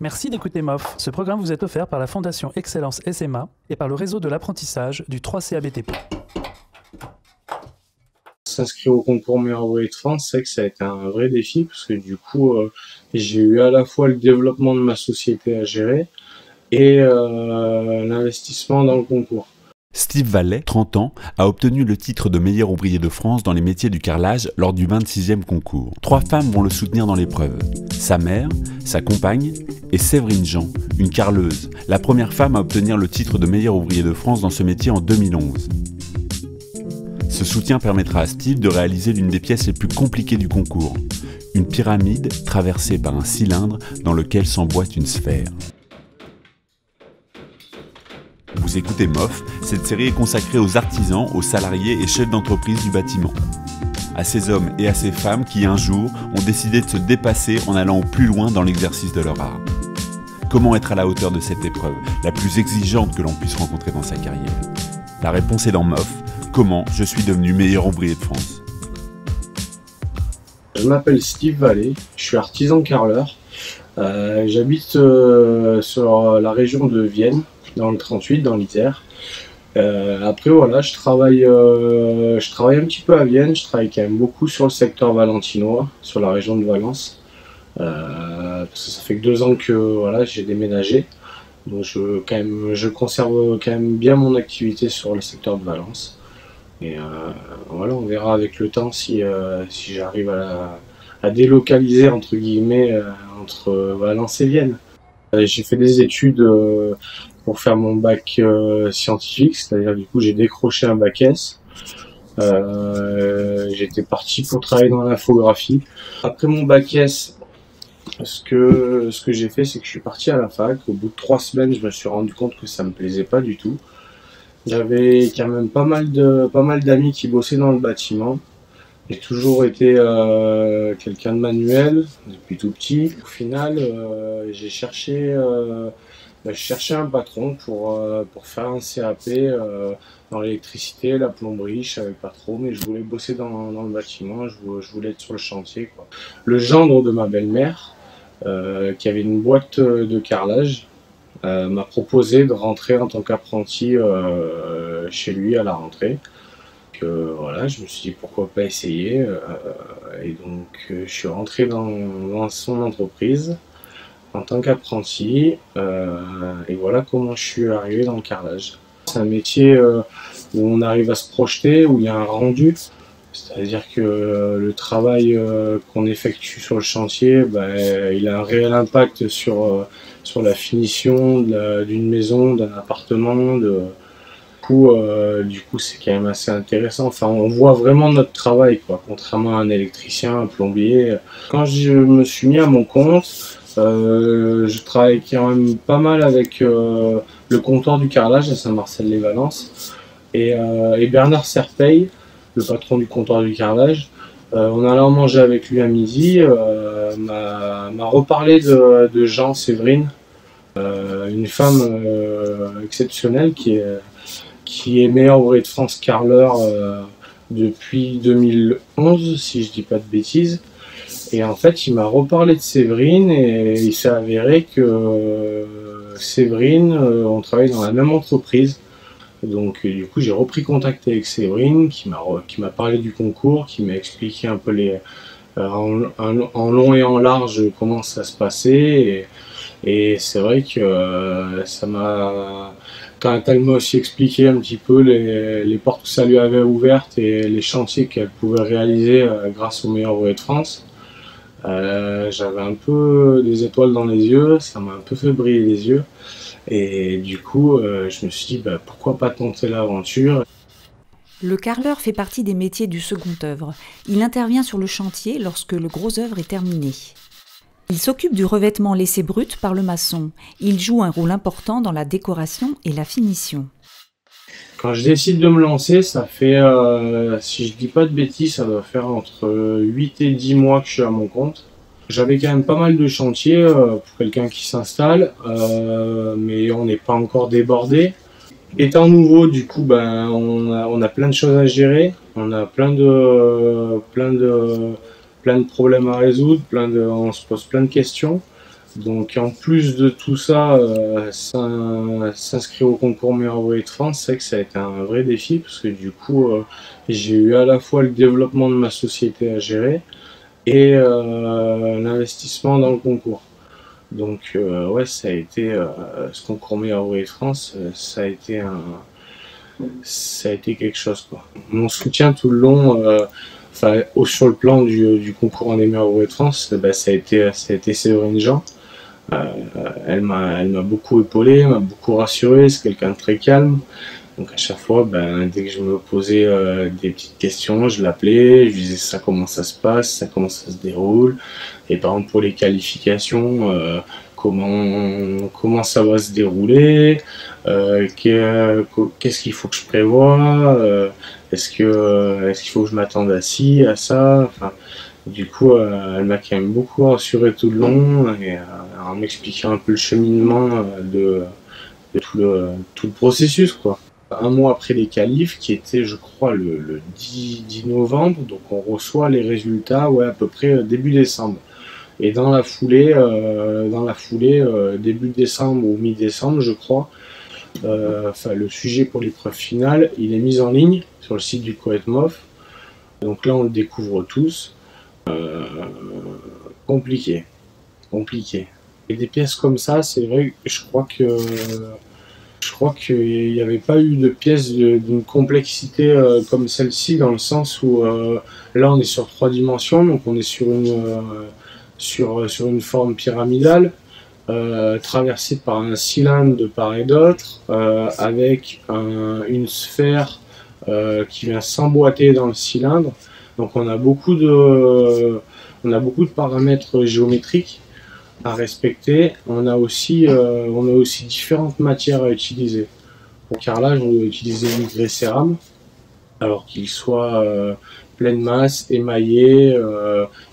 Merci d'écouter MOF. Ce programme vous est offert par la Fondation Excellence SMA et par le réseau de l'apprentissage du 3CABTP. S'inscrire au concours meilleur ouvrier de France, c'est que ça a été un vrai défi parce que du coup, j'ai eu à la fois le développement de ma société à gérer et l'investissement dans le concours. Steve Vallet, 30 ans, a obtenu le titre de meilleur ouvrier de France dans les métiers du carrelage lors du 26e concours. 3 femmes vont le soutenir dans l'épreuve. Sa mère, sa compagne et Séverine Jean, une carreleuse, la première femme à obtenir le titre de meilleur ouvrier de France dans ce métier en 2011. Ce soutien permettra à Steve de réaliser l'une des pièces les plus compliquées du concours, une pyramide traversée par un cylindre dans lequel s'emboîte une sphère. Vous écoutez MOF, cette série est consacrée aux artisans, aux salariés et chefs d'entreprise du bâtiment. À ces hommes et à ces femmes qui, un jour, ont décidé de se dépasser en allant au plus loin dans l'exercice de leur art. Comment être à la hauteur de cette épreuve, la plus exigeante que l'on puisse rencontrer dans sa carrière? La réponse est dans MOF. Comment je suis devenu meilleur ouvrier de France? Je m'appelle Steve Vallet, je suis artisan carreleur. J'habite sur la région de Vienne, dans le 38, dans l'Isère. Après voilà, je travaille un petit peu à Vienne, je travaille quand même beaucoup sur le secteur valentinois, sur la région de Valence. Parce que ça fait que 2 ans que voilà, j'ai déménagé. Donc je conserve quand même bien mon activité sur le secteur de Valence. Et voilà, on verra avec le temps si j'arrive à délocaliser entre guillemets entre Valence et Vienne. J'ai fait des études pour faire mon bac scientifique, c'est-à-dire du coup j'ai décroché un bac S. J'étais parti pour travailler dans l'infographie. Après mon bac S, ce que j'ai fait, c'est que je suis parti à la fac. Au bout de 3 semaines, je me suis rendu compte que ça me plaisait pas du tout. J'avais quand même pas mal d'amis qui bossaient dans le bâtiment. J'ai toujours été quelqu'un de manuel depuis tout petit. Au final, j'ai cherché un patron pour faire un CAP dans l'électricité, la plomberie. Je savais pas trop, mais je voulais bosser dans le bâtiment. Je voulais être sur le chantier, quoi. Le gendre de ma belle-mère, qui avait une boîte de carrelage, m'a proposé de rentrer en tant qu'apprenti chez lui à la rentrée. Voilà, je me suis dit pourquoi pas essayer. Et donc je suis rentré dans son entreprise en tant qu'apprenti. Et voilà comment je suis arrivé dans le carrelage. C'est un métier où on arrive à se projeter, où il y a un rendu. C'est-à-dire que le travail qu'on effectue sur le chantier, il a un réel impact sur la finition d'une maison, d'un appartement. Du coup, c'est quand même assez intéressant. Enfin, on voit vraiment notre travail, quoi, contrairement à un électricien, un plombier. Quand je me suis mis à mon compte, je travaille quand même pas mal avec le comptoir du carrelage à Saint-Marcel-les-Valences et Bernard Serpeil, le patron du comptoir du carrelage. En allant manger avec lui à midi, m'a reparlé de Jean Séverine, une femme exceptionnelle qui est meilleur ouvrier de France carreleur depuis 2011, si je dis pas de bêtises. Et en fait, il m'a reparlé de Séverine et il s'est avéré que Séverine, on travaille dans la même entreprise. Donc du coup, j'ai repris contact avec Séverine qui m'a parlé du concours, qui m'a expliqué un peu en long et en large comment ça se passait. Et c'est vrai que ça m'a... Quand elle m'a aussi expliqué un petit peu les portes que ça lui avait ouvertes et les chantiers qu'elle pouvait réaliser grâce au meilleur ouvrier de France, j'avais un peu des étoiles dans les yeux, ça m'a un peu fait briller les yeux. Et du coup, je me suis dit, pourquoi pas tenter l'aventure. Le carreleur fait partie des métiers du second œuvre. Il intervient sur le chantier lorsque le gros œuvre est terminé. Il s'occupe du revêtement laissé brut par le maçon. Il joue un rôle important dans la décoration et la finition. Quand je décide de me lancer, ça fait, si je dis pas de bêtises, ça doit faire entre 8 et 10 mois que je suis à mon compte. J'avais quand même pas mal de chantiers pour quelqu'un qui s'installe, mais on n'est pas encore débordé. Étant nouveau, du coup, on a plein de choses à gérer, on a plein de problèmes à résoudre, on se pose plein de questions. Donc en plus de tout ça, s'inscrire au concours meilleur ouvrier de France, c'est vrai que ça a été un vrai défi parce que du coup, j'ai eu à la fois le développement de ma société à gérer et l'investissement dans le concours. Donc ouais, ça a été ce concours meilleur ouvrier de France, ça a été quelque chose quoi. Mon soutien tout le long, sur le plan du concours des meilleurs ouvriers de France, ça a été Séverine Jean. Elle m'a beaucoup épaulé, m'a beaucoup rassuré, c'est quelqu'un de très calme. Donc à chaque fois, dès que je me posais des petites questions, je l'appelais, je lui disais ça comment ça se passe, ça comment ça se déroule. Et par exemple pour les qualifications, comment ça va se dérouler, qu'est-ce qu'il faut que je prévoie, est-ce qu'il faut que je m'attende à ci, à ça. Enfin, du coup, elle m'a quand même beaucoup rassuré tout le long et en m'expliquant un peu le cheminement de tout le processus, quoi. Un mois après les qualifs, qui était, je crois, le 10 novembre, donc on reçoit les résultats à peu près début décembre. Et dans la foulée, début décembre ou mi-décembre, je crois, le sujet pour l'épreuve finale, il est mis en ligne sur le site du COETMOF. Donc là, on le découvre tous. Compliqué. Et des pièces comme ça, c'est vrai que je crois qu'il n'y avait pas eu de pièces d'une complexité comme celle-ci, dans le sens où là on est sur 3 dimensions, donc on est sur une forme pyramidale, traversée par un cylindre de part et d'autre, avec une sphère qui vient s'emboîter dans le cylindre. Donc on a beaucoup de paramètres géométriques à respecter. On a aussi différentes matières à utiliser. Pour le carrelage, on doit utiliser du grès cérame, alors qu'il soit pleine masse, émaillé.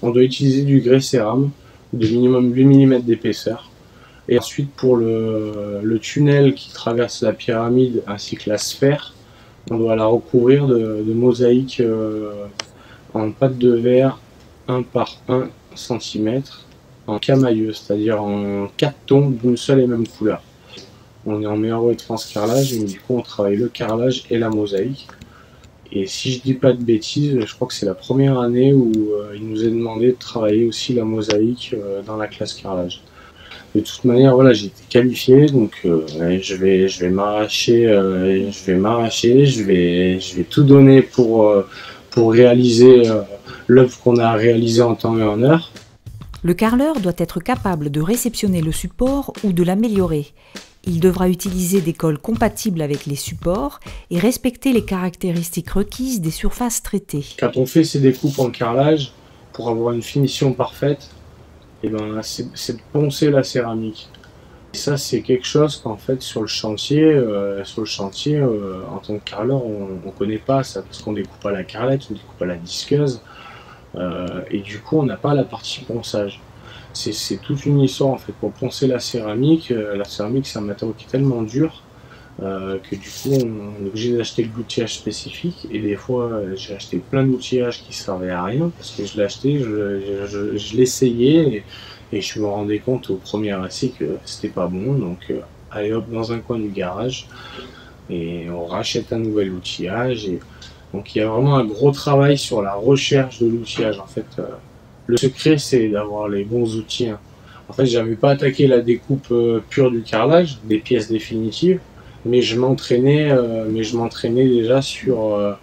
On doit utiliser du grès cérame de minimum 8 mm d'épaisseur. Et ensuite, pour le tunnel qui traverse la pyramide ainsi que la sphère, on doit la recouvrir de mosaïque en pâte de verre 1 par 1 cm en camailleux, c'est-à-dire en 4 tons d'une seule et même couleur. On est en meilleur ouvrier de France carrelage, et du coup on travaille le carrelage et la mosaïque. Et si je dis pas de bêtises, je crois que c'est la première année où il nous est demandé de travailler aussi la mosaïque dans la classe carrelage. De toute manière, voilà, j'ai été qualifié, donc je vais m'arracher, je vais tout donner pour réaliser l'œuvre qu'on a réalisée en temps et en heure. Le carreleur doit être capable de réceptionner le support ou de l'améliorer. Il devra utiliser des colles compatibles avec les supports et respecter les caractéristiques requises des surfaces traitées. Quand on fait ces découpes en carrelage, pour avoir une finition parfaite, c'est de poncer la céramique. Et ça, c'est quelque chose qu'en fait sur le chantier, en tant que carreleur, on ne connaît pas ça, parce qu'on découpe à la carrelette, on découpe à la disqueuse, et du coup on n'a pas la partie ponçage. C'est toute une histoire en fait pour poncer la céramique. La céramique, c'est un matériau qui est tellement dur que du coup on est obligé d'acheter l'outillage spécifique, et des fois j'ai acheté plein d'outillages qui servaient à rien parce que je l'ai acheté, je l'essayais et je me rendais compte au premier essai que c'était pas bon, donc allez hop dans un coin du garage et on rachète un nouvel outillage. Et donc il y a vraiment un gros travail sur la recherche de l'outillage en fait. Le secret, c'est d'avoir les bons outils. En fait, j'avais pas attaqué la découpe pure du carrelage, des pièces définitives, mais je m'entraînais déjà sur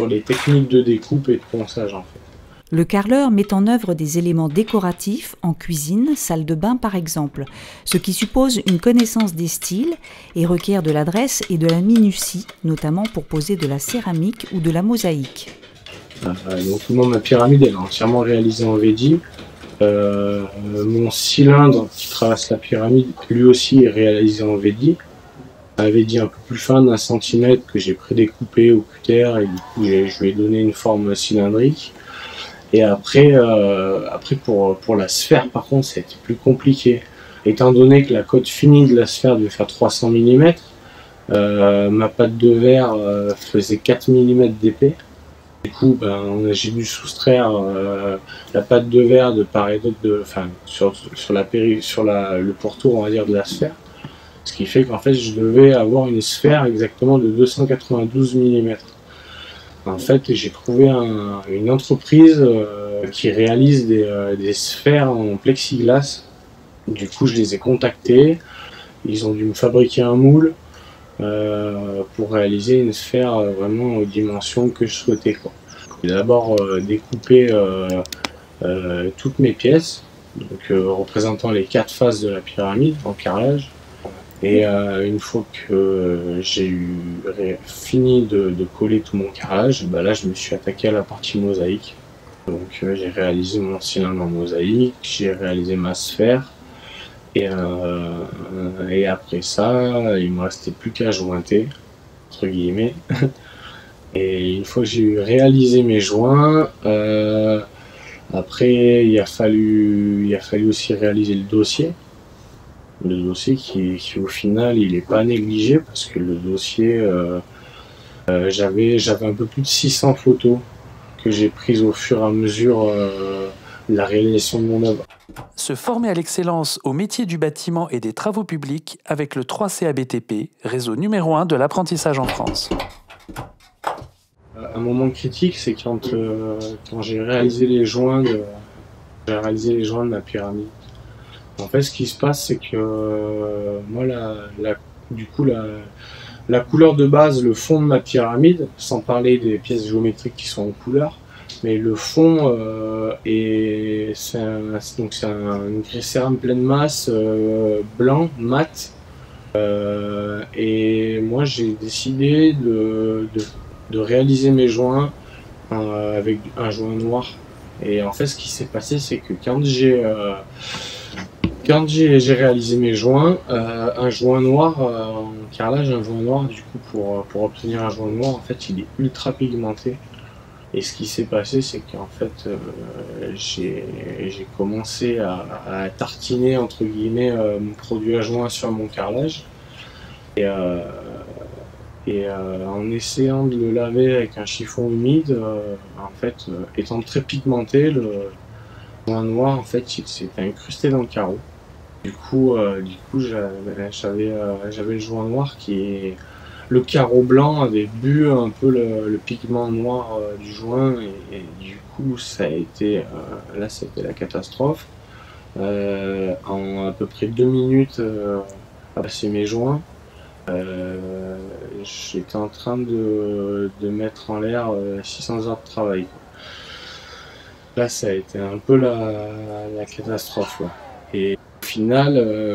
les techniques de découpe et de ponçage en fait. Le carreleur met en œuvre des éléments décoratifs en cuisine, salle de bain par exemple, ce qui suppose une connaissance des styles et requiert de l'adresse et de la minutie, notamment pour poser de la céramique ou de la mosaïque. Donc moi, ma pyramide elle est entièrement réalisée en Vedi. Mon cylindre qui traverse la pyramide, lui aussi est réalisé en Vedi. Un Vedi un peu plus fin d'1 cm que j'ai prédécoupé au cutter, et du coup je lui ai donné une forme cylindrique. Et après pour la sphère par contre, ça a été plus compliqué. Étant donné que la cote finie de la sphère devait faire 300 mm, ma pâte de verre faisait 4 mm d'épais. Du coup, j'ai dû soustraire la pâte de verre de part et d'autre, sur le pourtour, on va dire, de la sphère. Ce qui fait qu'en fait, je devais avoir une sphère exactement de 292 mm. En fait, j'ai trouvé une entreprise qui réalise des sphères en plexiglas. Du coup, je les ai contactés. Ils ont dû me fabriquer un moule pour réaliser une sphère vraiment aux dimensions que je souhaitais, quoi. J'ai d'abord découpé toutes mes pièces, donc représentant les 4 faces de la pyramide en carrelage. Et une fois que j'ai fini de coller tout mon carrelage, là je me suis attaqué à la partie mosaïque. Donc j'ai réalisé mon cylindre en mosaïque, j'ai réalisé ma sphère. Et après ça, il me restait plus qu'à jointer, entre guillemets. Et une fois que j'ai réalisé mes joints, après il a fallu aussi réaliser le dossier. Le dossier qui au final il n'est pas négligé, parce que le dossier, j'avais un peu plus de 600 photos que j'ai prises au fur et à mesure de la réalisation de mon œuvre. Se former à l'excellence au métier du bâtiment et des travaux publics avec le 3CABTP, réseau numéro 1 de l'apprentissage en France. Un moment critique, c'est quand j'ai réalisé les joints de ma pyramide. En fait, ce qui se passe, c'est que moi, la couleur de base, le fond de ma pyramide, sans parler des pièces géométriques qui sont en couleur, mais le fond c'est un gris cérame pleine masse blanc, mat. Et moi, j'ai décidé de réaliser mes joints avec un joint noir. Et en fait, ce qui s'est passé, c'est que quand j'ai réalisé mes joints, un joint noir en carrelage, un joint noir, du coup, pour obtenir un joint noir, en fait, il est ultra pigmenté. Et ce qui s'est passé, c'est qu'en fait, j'ai commencé à tartiner, entre guillemets, mon produit à joint sur mon carrelage. Et en essayant de le laver avec un chiffon humide, en fait, étant très pigmenté, le joint noir, en fait, il s'était incrusté dans le carreau. Du coup, j'avais le joint noir le carreau blanc avait bu un peu le pigment noir du joint, et du coup, ça a été la catastrophe. En à peu près 2 minutes à passer mes joints, j'étais en train de mettre en l'air 600 heures de travail, quoi. Là, ça a été un peu la catastrophe, ouais. Et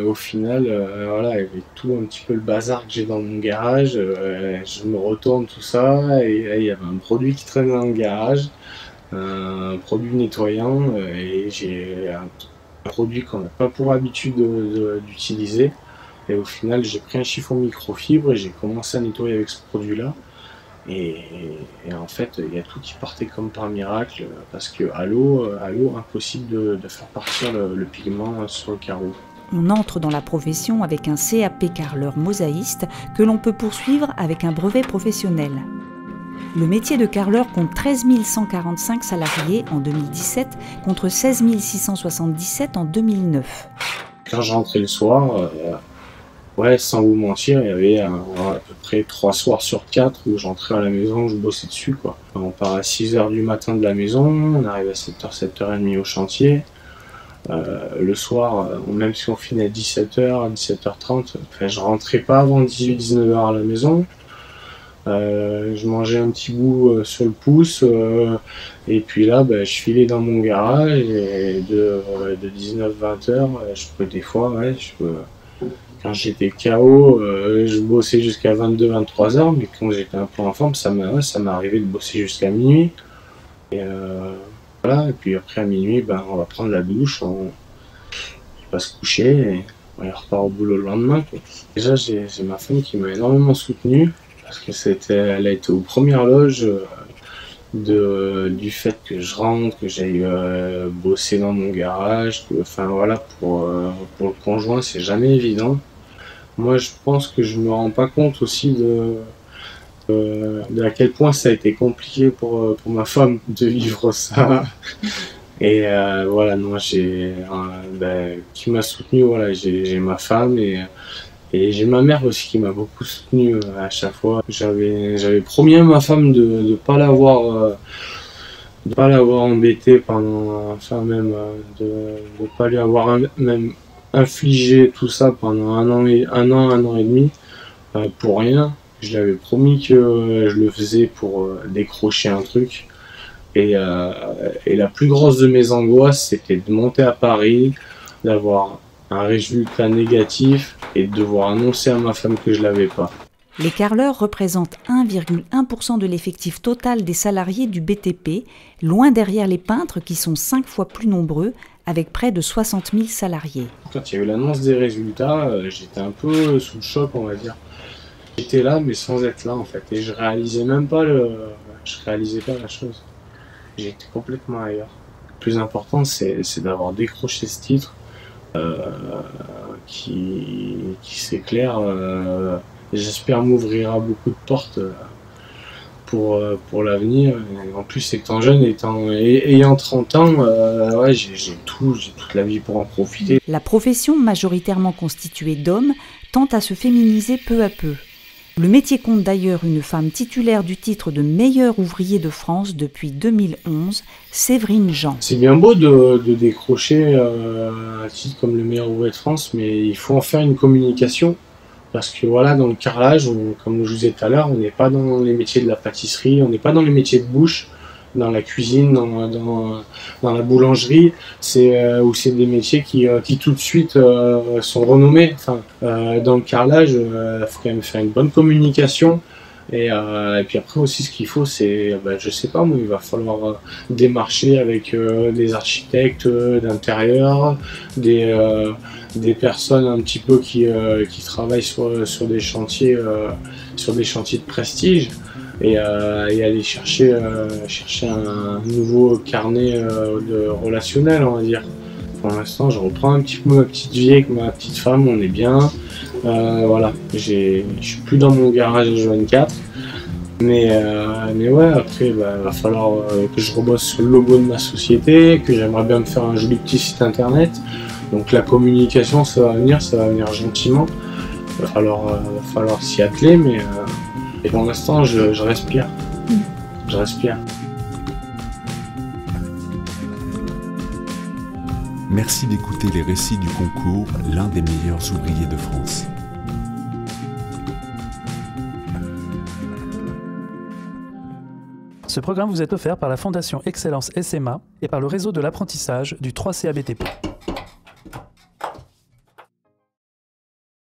au final, voilà, avec tout un petit peu le bazar que j'ai dans mon garage, je me retourne tout ça, et là, il y avait un produit qui traîne dans le garage, un produit nettoyant, et j'ai un produit qu'on n'a pas pour habitude d'utiliser. Et au final, j'ai pris un chiffon microfibre et j'ai commencé à nettoyer avec ce produit-là. Et en fait, il y a tout qui partait comme par miracle, parce que à l'eau, impossible de faire partir le pigment sur le carreau. On entre dans la profession avec un CAP carreleur mosaïste que l'on peut poursuivre avec un brevet professionnel. Le métier de carreleur compte 13 145 salariés en 2017 contre 16 677 en 2009. Quand je rentrais le soir, ouais, sans vous mentir, il y avait à peu près 3 soirs sur 4 où j'entrais à la maison, je bossais dessus, quoi. On part à 6h du matin de la maison, on arrive à 7h, 7h30 au chantier. Le soir, même si on finit à 17h, 17h30, je rentrais pas avant 18-19h à la maison. Je mangeais un petit bout sur le pouce, et puis là, je filais dans mon garage, et de 19-20h, je peux des fois, quand j'étais KO, je bossais jusqu'à 22-23h, mais quand j'étais un peu en forme, ça m'est arrivé de bosser jusqu'à minuit. Et voilà, et puis après à minuit, on va prendre la douche, on va se coucher, et on repart au boulot le lendemain, quoi. Déjà, j'ai ma femme qui m'a énormément soutenu, parce que elle a été aux premières loges du fait que je rentre, que j'aille bosser dans mon garage, pour le conjoint, c'est jamais évident. Moi, je pense que je me rends pas compte aussi de à quel point ça a été compliqué pour ma femme de vivre ça. Et voilà, non, qui m'a soutenu, voilà, j'ai ma femme et j'ai ma mère aussi qui m'a beaucoup soutenu à chaque fois. J'avais promis à ma femme de pas l'avoir embêté pendant, enfin même de pas lui avoir même infligé tout ça pendant un an et demi pour rien. Je lui avais promis que je le faisais pour décrocher un truc. Et la plus grosse de mes angoisses, c'était de monter à Paris, d'avoir un résultat négatif et de devoir annoncer à ma femme que je l'avais pas. Les carreleurs représentent 1,1% de l'effectif total des salariés du BTP, loin derrière les peintres qui sont 5 fois plus nombreux, avec près de 60 000 salariés. Quand il y a eu l'annonce des résultats, j'étais un peu sous le choc, on va dire. J'étais là, mais sans être là en fait, et je réalisais pas la chose. J'étais complètement ailleurs. Le plus important, c'est d'avoir décroché ce titre qui s'éclaire. J'espère m'ouvrira beaucoup de portes pour l'avenir. En plus, étant jeune, ayant 30 ans, ouais, j'ai toute la vie pour en profiter. La profession, majoritairement constituée d'hommes, tend à se féminiser peu à peu. Le métier compte d'ailleurs une femme titulaire du titre de meilleur ouvrier de France depuis 2011, Séverine Jean. C'est bien beau de décrocher un titre comme le meilleur ouvrier de France, mais il faut en faire une communication. Parce que voilà, dans le carrelage, comme je vous disais tout à l'heure, on n'est pas dans les métiers de la pâtisserie, on n'est pas dans les métiers de bouche, dans la cuisine, dans la boulangerie, où c'est des métiers qui tout de suite sont renommés. Enfin, dans le carrelage, il faut quand même faire une bonne communication. Et puis après aussi, ce qu'il faut, c'est, je sais pas moi, il va falloir démarcher avec des architectes d'intérieur, des personnes un petit peu qui travaillent sur des chantiers de prestige. Et aller chercher un nouveau carnet de relationnel, on va dire. Pour l'instant, je reprends un petit peu ma petite vie avec ma petite femme, on est bien. Voilà, je suis plus dans mon garage H24. Mais ouais, après, il va falloir que je rebosse sur le logo de ma société, que j'aimerais bien me faire un joli petit site internet. Donc la communication, ça va venir gentiment. Il va falloir s'y atteler, mais et pour l'instant, je respire. Je respire. Merci d'écouter les récits du concours L'un des meilleurs ouvriers de France. Ce programme vous est offert par la Fondation Excellence SMA et par le réseau de l'apprentissage du 3CABTP.